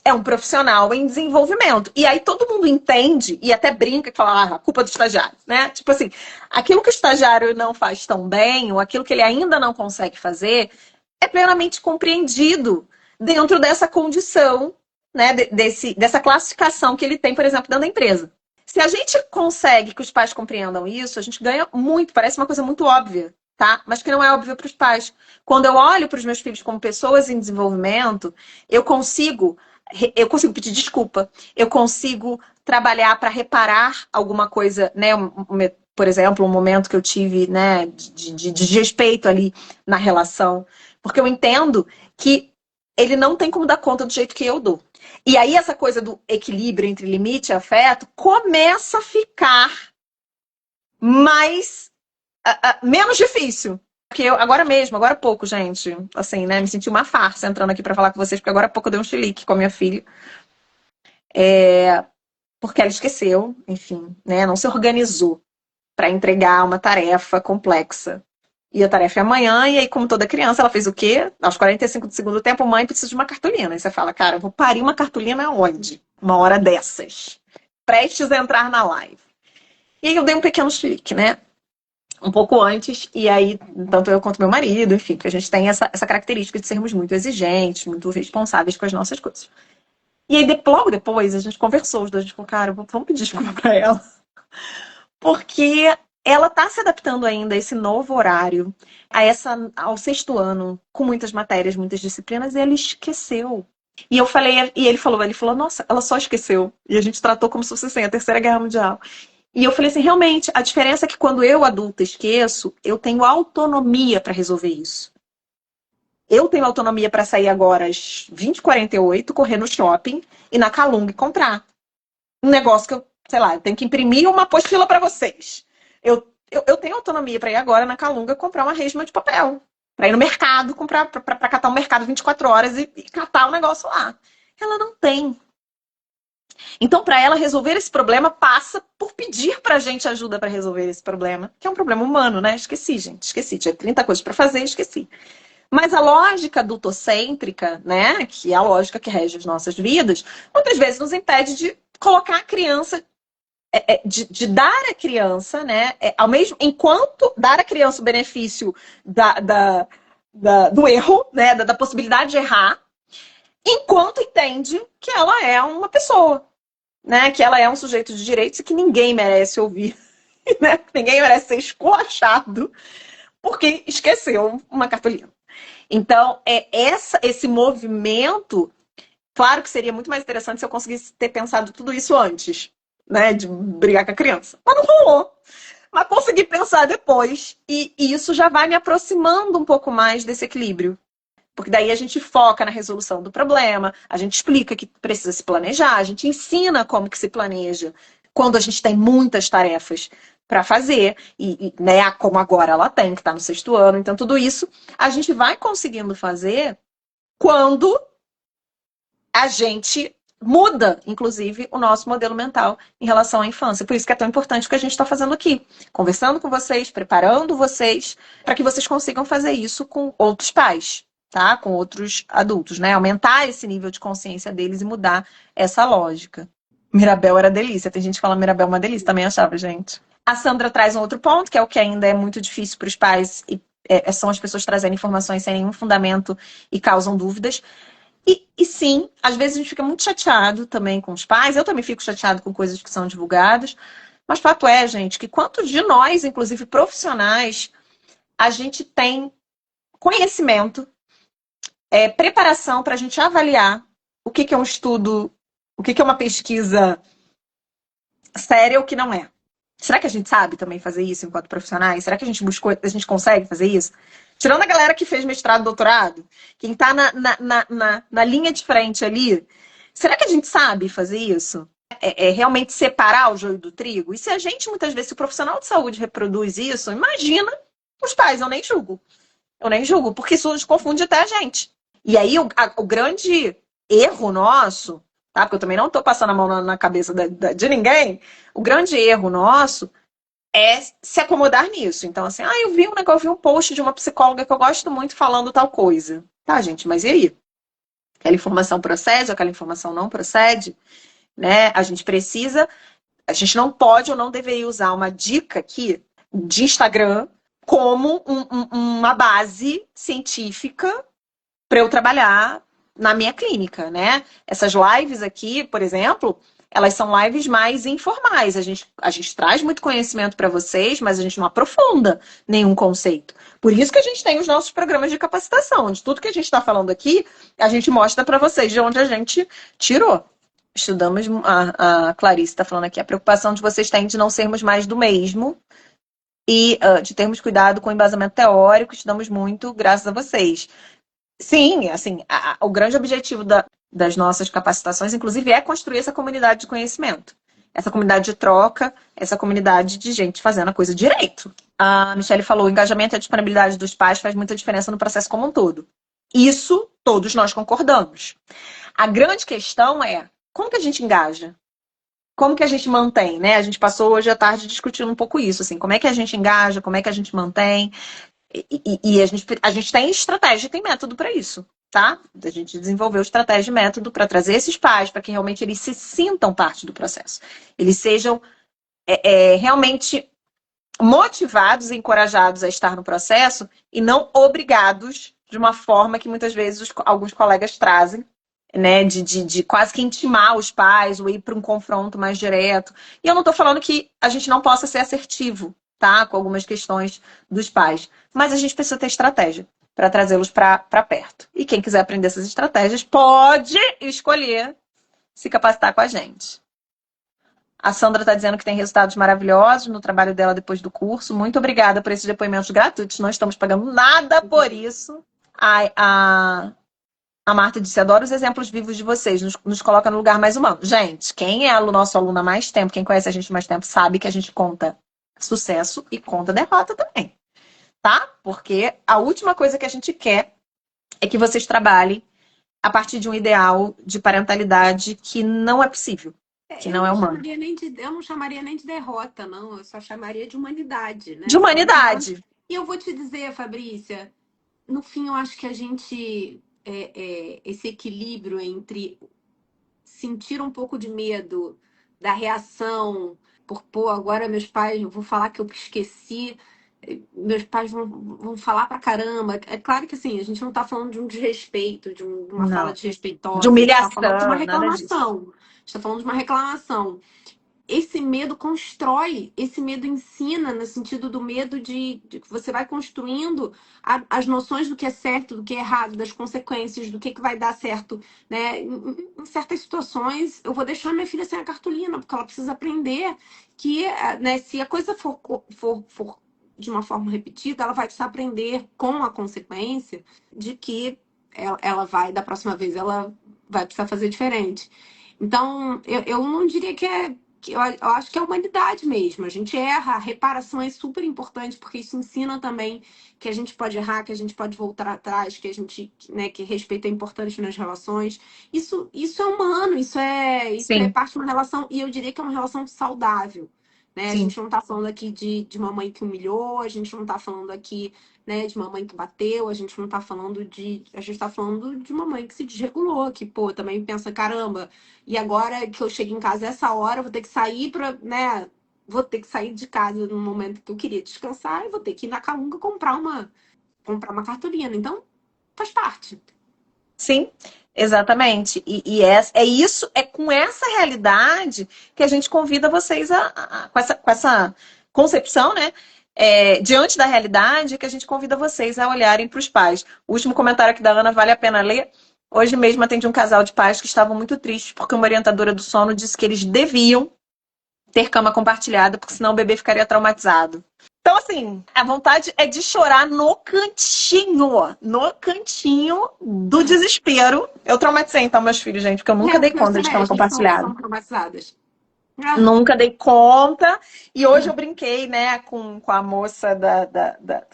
É um profissional em desenvolvimento. E aí todo mundo entende e até brinca e fala, a culpa do estagiário, né? Tipo assim, aquilo que o estagiário não faz tão bem, ou aquilo que ele ainda não consegue fazer, é plenamente compreendido dentro dessa condição, né? Dessa classificação que ele tem, por exemplo, dentro da empresa. Se a gente consegue que os pais compreendam isso, a gente ganha muito, parece uma coisa muito óbvia, tá? Mas que não é óbvio para os pais. Quando eu olho para os meus filhos como pessoas em desenvolvimento, eu consigo pedir desculpa, eu consigo trabalhar para reparar alguma coisa, né? Por exemplo, um momento que eu tive, né, de desrespeito ali na relação, porque eu entendo que ele não tem como dar conta do jeito que eu dou. E aí essa coisa do equilíbrio entre limite e afeto começa a ficar menos difícil. Porque agora há pouco, gente, assim, né, me senti uma farsa entrando aqui pra falar com vocês, porque agora há pouco eu dei um chilique com a minha filha. Porque ela esqueceu, enfim, né, não se organizou pra entregar uma tarefa complexa. E a tarefa é amanhã, e aí, como toda criança, ela fez o quê? Aos 45 do segundo tempo, mãe, precisa de uma cartolina. Aí você fala, cara, eu vou parir uma cartolina onde? Uma hora dessas. Prestes a entrar na live. E aí eu dei um pequeno chilique, né? Um pouco antes, e aí, tanto eu quanto meu marido, enfim, porque a gente tem essa característica de sermos muito exigentes, muito responsáveis com as nossas coisas. E aí, logo depois, a gente conversou, os dois, a gente falou, cara, vamos pedir desculpa pra ela. Porque ela tá se adaptando ainda a esse novo horário, ao 6º ano, com muitas matérias, muitas disciplinas, e ela esqueceu. E eu falei, e ele falou, nossa, ela só esqueceu. E a gente tratou como se fosse assim, a Terceira Guerra Mundial. E eu falei assim, realmente, a diferença é que quando eu, adulta, esqueço, eu tenho autonomia para resolver isso. Eu tenho autonomia para sair agora às 20h48, correr no shopping e na Calunga e comprar um negócio que eu, sei lá, eu tenho que imprimir uma apostila para vocês. Eu tenho autonomia para ir agora na Calunga comprar uma resma de papel. Para ir no mercado, comprar, para catar um mercado 24 horas e catar o negócio lá. Ela não tem. Então, para ela resolver esse problema, passa por pedir pra gente ajuda para resolver esse problema, que é um problema humano, né? Esqueci, gente, esqueci. Tinha 30 coisas para fazer, esqueci. Mas a lógica adultocêntrica, né, que é a lógica que rege as nossas vidas, muitas vezes nos impede de colocar a criança, de dar à criança, né, ao mesmo, enquanto dar à criança o benefício do erro, né, da possibilidade de errar, enquanto entende que ela é uma pessoa, né, que ela é um sujeito de direitos e que ninguém merece ouvir, né, ninguém merece ser esculachado porque esqueceu uma cartolina. Então, esse movimento, claro que seria muito mais interessante se eu conseguisse ter pensado tudo isso antes, né, de brigar com a criança. Mas não rolou. Mas consegui pensar depois. E isso já vai me aproximando um pouco mais desse equilíbrio. Porque daí a gente foca na resolução do problema, a gente explica que precisa se planejar, a gente ensina como que se planeja quando a gente tem muitas tarefas para fazer, né, como agora ela tem, que está no 6º ano. Então, tudo isso a gente vai conseguindo fazer quando a gente muda, inclusive, o nosso modelo mental em relação à infância. Por isso que é tão importante o que a gente está fazendo aqui. Conversando com vocês, preparando vocês, para que vocês consigam fazer isso com outros pais, tá? Com outros adultos, né? Aumentar esse nível de consciência deles e mudar essa lógica. Mirabel era delícia. Tem gente que fala Mirabel é uma delícia, também achava, gente. A Sandra traz um outro ponto, que é o que ainda é muito difícil para os pais, são as pessoas trazendo informações sem nenhum fundamento e causam dúvidas. E sim, às vezes a gente fica muito chateado também com os pais, eu também fico chateado com coisas que são divulgadas, mas fato é, gente, que quantos de nós, inclusive profissionais, a gente tem conhecimento, preparação para a gente avaliar o que é um estudo, o que é uma pesquisa séria ou o que não é. Será que a gente sabe também fazer isso enquanto profissionais? Será que a gente consegue fazer isso? Tirando a galera que fez mestrado, doutorado, quem está na linha de frente ali, será que a gente sabe fazer isso? Realmente separar o joio do trigo? E se a gente, muitas vezes, se o profissional de saúde reproduz isso, imagina os pais, eu nem julgo. Eu nem julgo, porque isso confunde até a gente. E aí, o grande erro nosso, tá? Porque eu também não estou passando a mão na cabeça de ninguém, o grande erro nosso é se acomodar nisso. Então, assim, eu vi um post de uma psicóloga que eu gosto muito falando tal coisa. Tá, gente, mas e aí? Aquela informação procede, aquela informação não procede, né? A gente não pode ou não deveria usar uma dica aqui de Instagram como uma base científica para eu trabalhar na minha clínica, né? Essas lives aqui, por exemplo, elas são lives mais informais. A gente traz muito conhecimento para vocês, mas a gente não aprofunda nenhum conceito. Por isso que a gente tem os nossos programas de capacitação, onde tudo que a gente está falando aqui, a gente mostra para vocês de onde a gente tirou. Estudamos, a Clarice está falando aqui, a preocupação de vocês têm de não sermos mais do mesmo e de termos cuidado com o embasamento teórico, estudamos muito graças a vocês. Sim, assim, o grande objetivo das nossas capacitações, inclusive, é construir essa comunidade de conhecimento. Essa comunidade de troca, essa comunidade de gente fazendo a coisa direito. A Michelle falou, o engajamento e a disponibilidade dos pais faz muita diferença no processo como um todo. Isso, todos nós concordamos. A grande questão é, como que a gente engaja? Como que a gente mantém, né? A gente passou hoje à tarde discutindo um pouco isso, assim, como é que a gente engaja, como é que a gente mantém... E a gente tem estratégia e tem método para isso, tá? A gente desenvolveu estratégia e método para trazer esses pais, para que realmente eles se sintam parte do processo. Eles sejam realmente motivados e encorajados a estar no processo e não obrigados de uma forma que muitas vezes alguns colegas trazem, né? De quase que intimar os pais ou ir para um confronto mais direto. E eu não estou falando que a gente não possa ser assertivo, tá? Com algumas questões dos pais. Mas a gente precisa ter estratégia. para trazê-los para perto. E quem quiser aprender essas estratégias pode escolher se capacitar com a gente. A Sandra está dizendo que tem resultados maravilhosos no trabalho dela depois do curso. Muito obrigada por esses depoimentos gratuitos. Não estamos pagando nada por isso. A Marta disse, adoro os exemplos vivos de vocês. Nos coloca no lugar mais humano. Gente, quem é nosso aluno há mais tempo, quem conhece a gente há mais tempo, sabe que a gente conta sucesso e conta derrota também. Tá? Porque a última coisa que a gente quer é que vocês trabalhem a partir de um ideal de parentalidade que não é possível. Que não é humano. Eu não chamaria nem de derrota, não. Eu só chamaria de humanidade, né? De humanidade. E eu vou te dizer, Fabrícia, no fim eu acho que a gente... esse equilíbrio entre sentir um pouco de medo da reação, pô, agora meus pais, eu vou falar que eu esqueci, meus pais vão falar pra caramba. É claro que assim, a gente não tá falando de um desrespeito, de uma fala desrespeitosa, de humilhação, a gente tá falando de uma reclamação. A gente tá falando de uma reclamação. Esse medo constrói, esse medo ensina, no sentido do medo de que você vai construindo as noções do que é certo, do que é errado, das consequências, do que vai dar certo, né? Em certas situações, eu vou deixar minha filha sem a cartolina, porque ela precisa aprender que, né, se a coisa for de uma forma repetida, ela vai precisar aprender com a consequência de que ela vai, da próxima vez, ela vai precisar fazer diferente. Então, eu não diria que eu acho que é a humanidade mesmo. A gente erra, a reparação é super importante, porque isso ensina também que a gente pode errar, que a gente pode voltar atrás, que a gente, né, que respeito é importante nas relações. Isso é humano, isso é parte de uma relação, e eu diria que é uma relação saudável. Né? A gente não está falando aqui de uma mãe que humilhou, a gente não está falando aqui, né, de uma mãe que bateu, a gente não está falando de... A gente está falando de uma mãe que se desregulou, que, pô, também pensa, caramba, e agora que eu chego em casa essa hora, eu vou ter que sair para, né? Vou ter que sair de casa no momento que eu queria descansar e vou ter que ir na Calunga comprar uma cartolina. Então, faz parte. Sim, exatamente. E é com essa realidade que a gente convida vocês com essa concepção, né? Diante da realidade, que a gente convida vocês a olharem para os pais. O último comentário aqui da Ana vale a pena ler. Hoje mesmo atendi um casal de pais que estavam muito tristes porque uma orientadora do sono disse que eles deviam ter cama compartilhada, porque senão o bebê ficaria traumatizado. Então, assim, a vontade é de chorar no cantinho do desespero. Eu traumatizei, então, meus filhos, gente, porque eu nunca dei conta de cama compartilhada. São traumatizadas. Nunca dei conta. E hoje eu brinquei, né, com a moça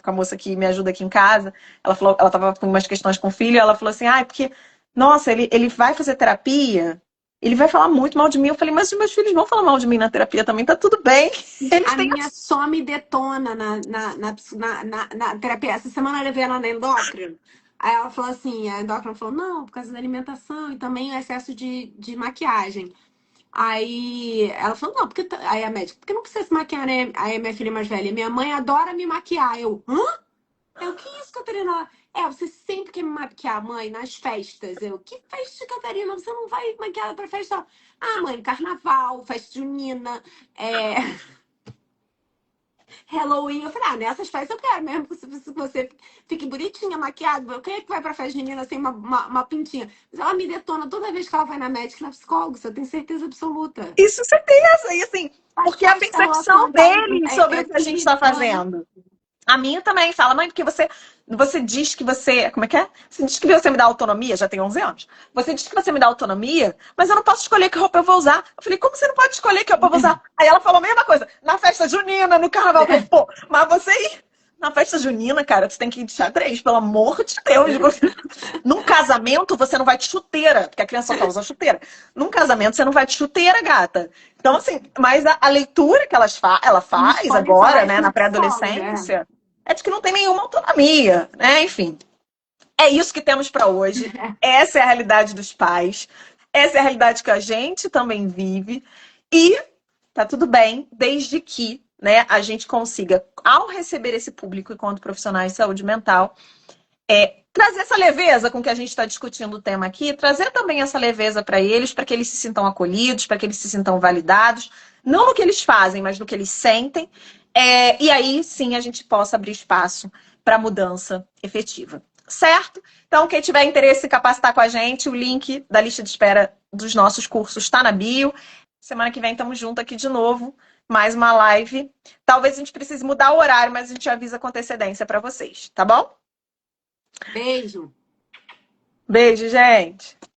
com a moça que me ajuda aqui em casa. Ela falou, ela tava com umas questões com o filho, e ela falou assim, porque, nossa, ele vai fazer terapia, ele vai falar muito mal de mim. Eu falei, mas os meus filhos vão falar mal de mim na terapia também, tá tudo bem. A minha só me detona na terapia. Essa semana eu levei ela na endócrina. Aí ela falou assim, a endócrina falou, não, por causa da alimentação e também o excesso de maquiagem. Aí ela falou, não, porque... Aí a médica, porque não precisa se maquiar, né? Aí a minha filha mais velha, minha mãe adora me maquiar. Eu, hã? Eu, que isso, Catarina? Você sempre quer me maquiar, mãe, nas festas. Eu, que festa, Catarina? Você não vai maquiar pra festa? Ah, mãe, carnaval, festa junina, Halloween. Eu falei, nessas festas eu quero mesmo que você fique bonitinha, maquiada. Quem é que vai pra festa junina sem uma pintinha? Mas ela me detona toda vez que ela vai na médica e na psicóloga, isso eu tenho certeza absoluta. Isso, certeza. E assim, porque a percepção deles sobre o que a gente está fazendo. A minha também fala, mãe, porque você diz que você... Como é que é? Você diz que você me dá autonomia, já tem 11 anos. Você diz que você me dá autonomia, mas eu não posso escolher que roupa eu vou usar. Eu falei, como você não pode escolher que roupa eu vou usar? Aí ela falou a mesma coisa. Na festa junina, no carnaval. Pô, mas você ir na festa junina, cara, você tem que ir de xadrez, pelo amor de Deus. Num casamento, você não vai de chuteira, porque a criança só usa chuteira. Num casamento, você não vai de chuteira, gata. Então, assim, mas a leitura que ela faz agora, né, na pré-adolescência... é de que não tem nenhuma autonomia, né? Enfim, é isso que temos para hoje. Essa é a realidade dos pais. Essa é a realidade que a gente também vive. E tá tudo bem, desde que, né, a gente consiga, ao receber esse público enquanto profissionais de saúde mental, trazer essa leveza com que a gente está discutindo o tema aqui, trazer também essa leveza para eles se sintam acolhidos, para que eles se sintam validados, não no que eles fazem, mas no que eles sentem. E aí, sim, a gente possa abrir espaço para mudança efetiva. certo? Então, quem tiver interesse em capacitar com a gente, o link da lista de espera dos nossos cursos está na bio. Semana que vem estamos juntos aqui de novo, mais uma live. Talvez a gente precise mudar o horário, mas a gente avisa com antecedência para vocês, tá bom? Beijo. Beijo, gente!